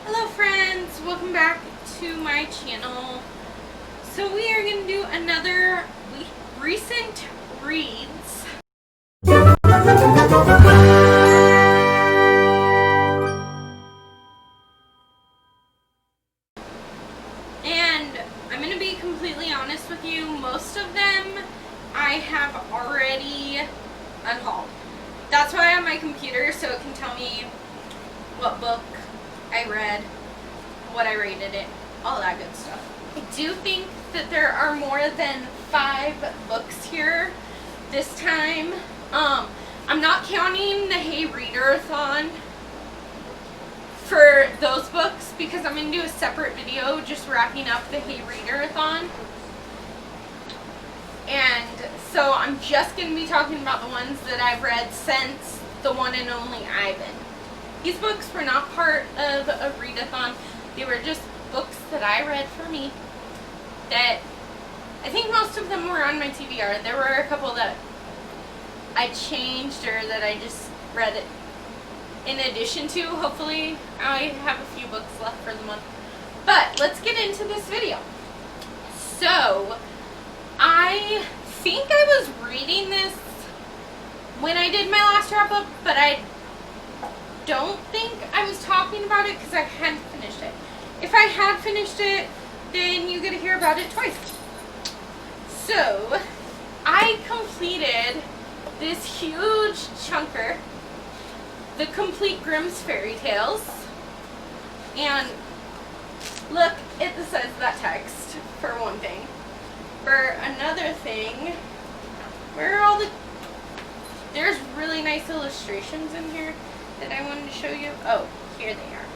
Hello friends, welcome back to my channel. So we are going to do another recent reads. And I'm going to be completely honest with you, most of them I have already unhauled. That's why I have my computer, so it can tell me what book I read, what I rated it, all that good stuff. I do think that there are more than 5 books here this time. I'm not counting the Hey Reader-a-thon for those books because I'm going to do a separate video just wrapping up the Hey Reader-a-thon. And so I'm just going to be talking about the ones that I've read since the one and only Ivan. These books were not part of a readathon. They were just books that I read for me that I think most of them were on my TBR. There were a couple that I changed or that I just read it in addition to. Hopefully I have a few books left for the month. But let's get into this video. So I think I was reading this when I did my last wrap up, but I don't think I was talking about it because I hadn't finished it. If I had finished it, then you get to hear about it twice. So, I completed this huge chunker, The Complete Grimm's Fairy Tales. And look at the size of that text, for one thing. For another thing, where are all the... There's really nice illustrations in here that I wanted to show you. Oh, here they are.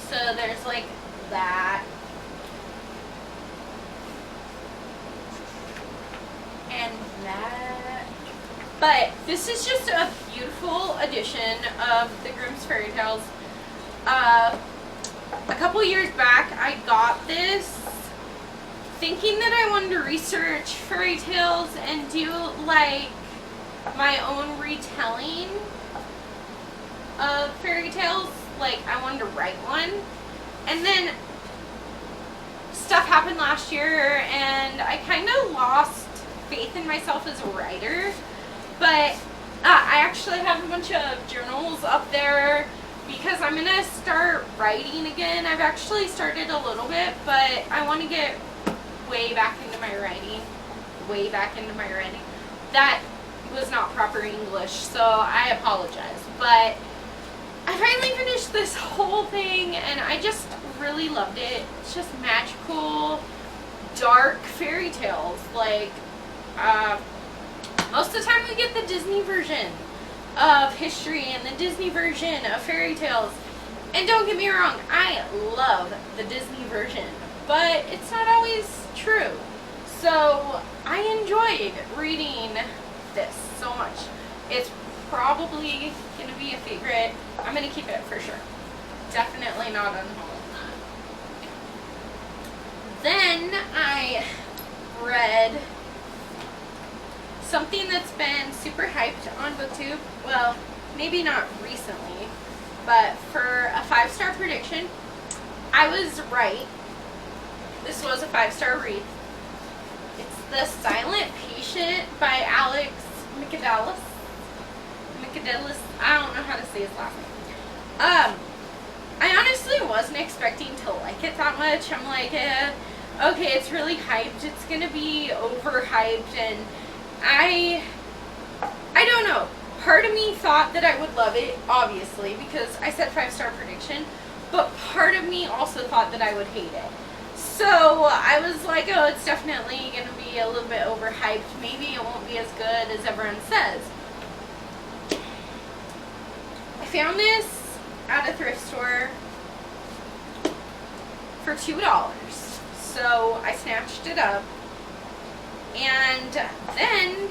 So there's like that. And that. But this is just a beautiful edition of the Grimm's Fairy Tales. A couple years back, I got this thinking that I wanted to research fairy tales and do like my own retelling of fairy tales. Like, I wanted to write one. And then stuff happened last year and I kind of lost faith in myself as a writer. But I actually have a bunch of journals up there because I'm going to start writing again. I've actually started a little bit, but I want to get way back into my writing. Way back into my writing. That was not proper English, so I apologize. But I finally finished this whole thing and I just really loved it. It's just magical, dark fairy tales. Like, most of the time we get the Disney version of history and the Disney version of fairy tales. And don't get me wrong, I love the Disney version, but it's not always true. So I enjoyed reading this so much. It's probably going to be a favorite. I'm going to keep it for sure. Definitely not unhauling that. Then I read something that's been super hyped on BookTube. Well, maybe not recently, but for a 5-star prediction, I was right. This was a 5-star read. It's The Silent Patient by Alex Michaelis. I don't know how to say his last name. I honestly wasn't expecting to like it that much. I'm like, okay, it's really hyped. It's gonna be overhyped, and I don't know. Part of me thought that I would love it, obviously, because I said 5-star prediction, but part of me also thought that I would hate it. So I was like, oh, it's definitely going to be a little bit overhyped. Maybe it won't be as good as everyone says. I found this at a thrift store for $2. So I snatched it up. And then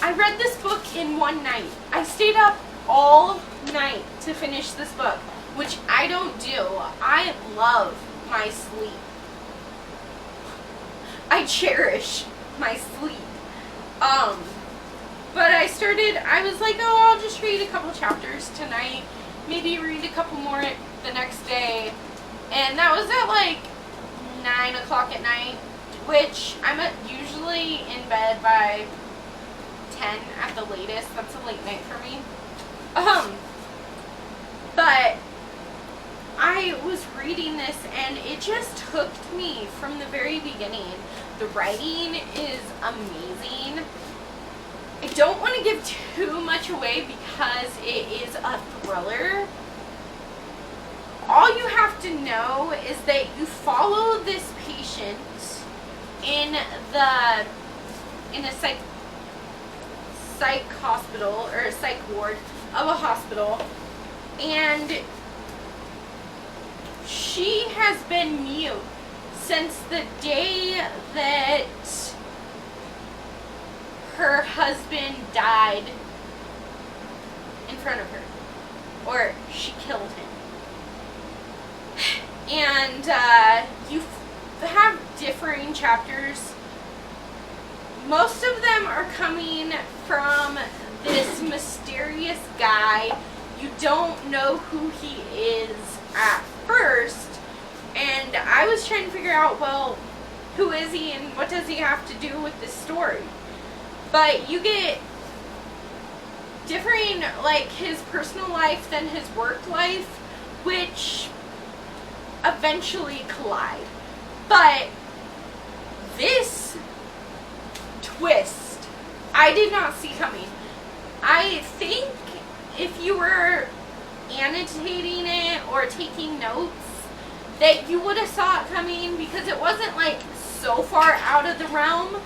I read this book in one night. I stayed up all night to finish this book, which I don't do. I love my sleep. I cherish my sleep. But I was like, oh, I'll just read a couple chapters tonight. Maybe read a couple more the next day. And that was at like 9 o'clock at night, which I'm usually in bed by 10 at the latest. That's a late night for me. But I was reading this and it just hooked me from the very beginning. The writing is amazing. I don't want to give too much away because it is a thriller. All you have to know is that you follow this patient in a psych hospital, or a psych ward of a hospital, and she has been mute since the day that her husband died in front of her, or she killed him. And you have differing chapters. Most of them are coming from this mysterious guy. You don't know who he is at first, and I was trying to figure out, well, who is he and what does he have to do with this story? But you get differing, like, his personal life than his work life, which eventually collide. But this twist I did not see coming. I think if you were annotating it or taking notes, that you would have saw it coming, because it wasn't like so far out of the realm,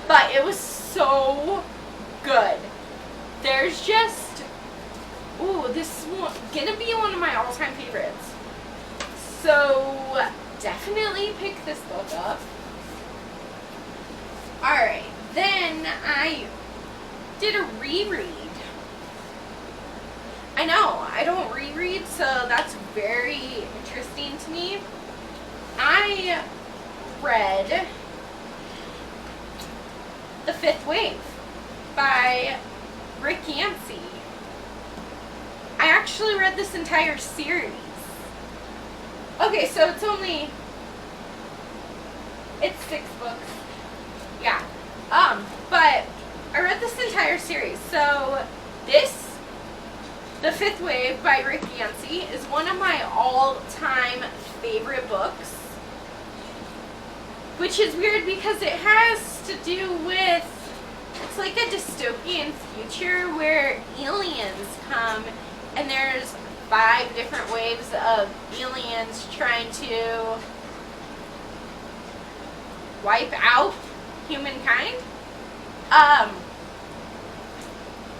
but it was so good. There's just, ooh, this is gonna be one of my all-time favorites. So definitely pick this book up. Alright, then I did a reread. I know, I don't reread, so that's very interesting to me. I read The Fifth Wave by Rick Yancey. I actually read this entire series. Okay, so it's 6 books. Yeah. But I read this entire series. So The Fifth Wave by Rick Yancey is one of my all-time favorite books. Which is weird because it has to do with, it's like a dystopian future where aliens come, and there's 5 different waves of aliens trying to wipe out humankind.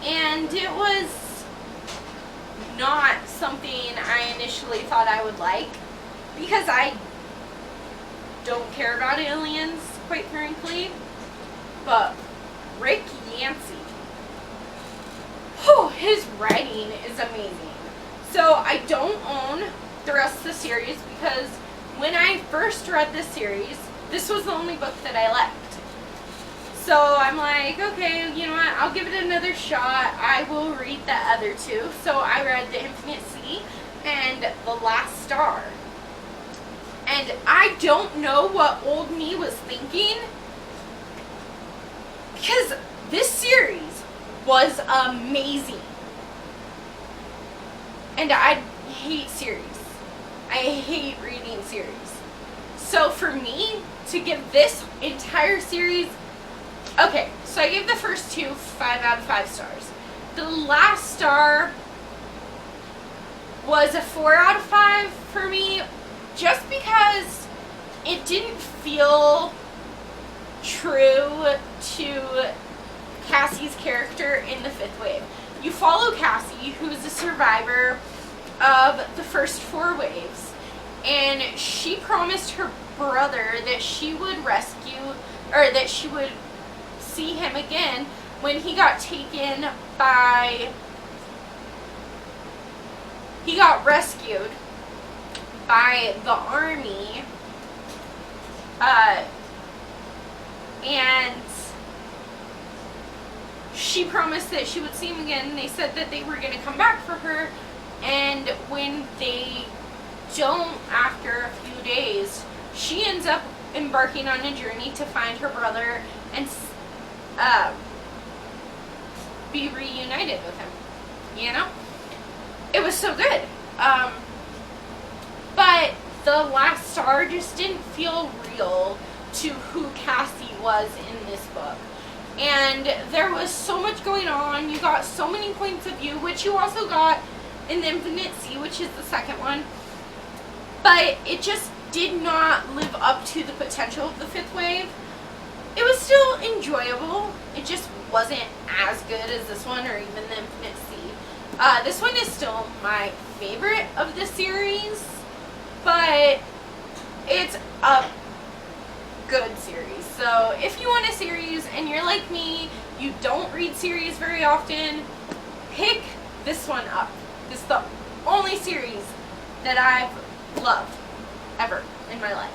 And it was not something I initially thought I would like, because I don't care about aliens, quite frankly. But Rick Yancey, his writing is amazing. So I don't own the rest of the series, because when I first read this series, this was the only book that I liked. So I'm like, okay, you know what, I'll give it another shot. I will read the other 2. So I read The Infinite Sea and The Last Star. And I don't know what old me was thinking, because this series was amazing. And I hate series. I hate reading series. So for me to give this entire series, okay, so I gave the first 2 5 out of 5 stars. The Last Star was a 4 out of 5 for me, just because it didn't feel true to Cassie's character in The Fifth Wave. You follow Cassie, who's a survivor of the first 4 waves, and she promised her brother that she would rescue, or that she would see him again when he got taken by, he got rescued by the army, and she promised that she would see him again. They said that they were going to come back for her, and when they don't, after a few days, she ends up embarking on a journey to find her brother and be reunited with him. You know? It was so good. But the last star just didn't feel real to who Cassie was in this book. And there was so much going on. You got so many points of view, which you also got in the Infinite Sea, which is the second one. But it just did not live up to the potential of the fifth wave. It was still enjoyable. It just wasn't as good as this one or even the Infinite Sea. This one is still my favorite of the series, but it's a good series. So if you want a series and you're like me, you don't read series very often, pick this one up. This is the only series that I've loved ever in my life.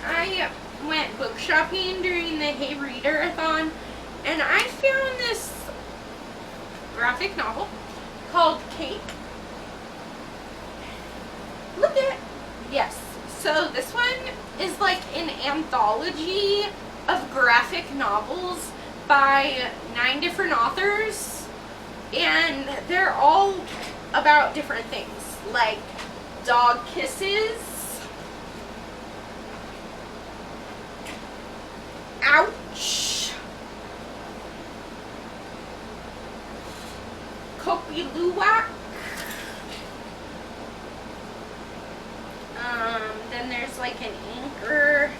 I went book shopping during the Hey Reader-a-thon, and I found this graphic novel called Cake. Look at, yes. So this one is like an anthology of graphic novels by 9 different authors, and they're all about different things, like dog kisses, ouch, Kopi Luwak, then there's like an anchor.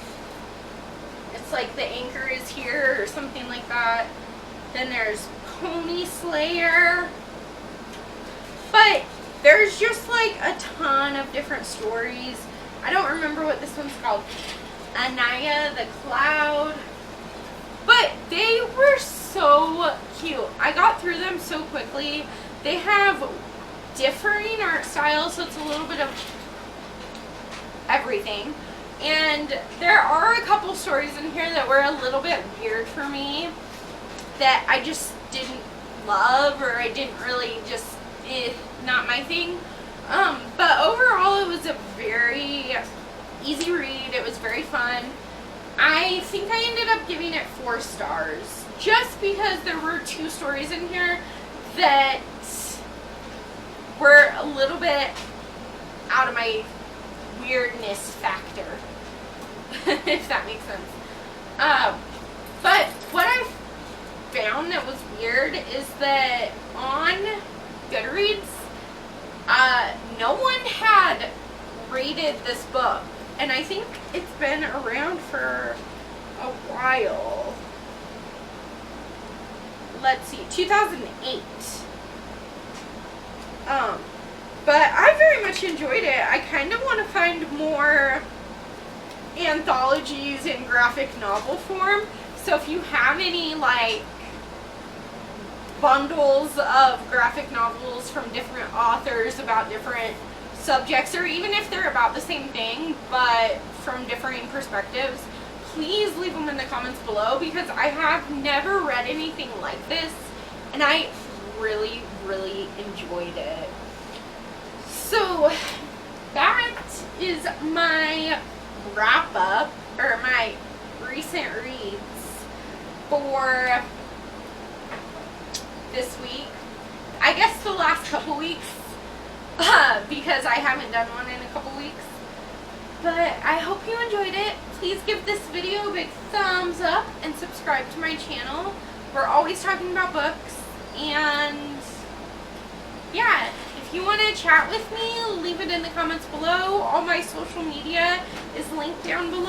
It's like the anchor is here or something like that. Then there's Pony Slayer. But there's just like a ton of different stories. I don't remember what this one's called. Anaya the Cloud. But they were so cute. I got through them so quickly. They have differing art styles, so it's a little bit of everything. And there are a couple stories in here that were a little bit weird for me that I just didn't love, or I didn't really just, not my thing. But overall it was a very easy read. It was very fun. I think I ended up giving it 4 stars just because there were 2 stories in here that were a little bit out of my weirdness factor, if that makes sense. But what I found that was weird is that on Goodreads, no one had rated this book, and I think it's been around for a while. Let's see, 2008. But I very much enjoyed it. I kind of want to find more anthologies in graphic novel form. So if you have any like bundles of graphic novels from different authors about different subjects, or even if they're about the same thing but from differing perspectives, please leave them in the comments below, because I have never read anything like this and I really, really enjoyed it. So that is my wrap up, or my recent reads for this week. I guess the last couple weeks, because I haven't done one in a couple weeks. But I hope you enjoyed it. Please give this video a big thumbs up and subscribe to my channel. We're always talking about books, and yeah, if you want to chat with me, leave it in the comments below. All my social media is linked down below.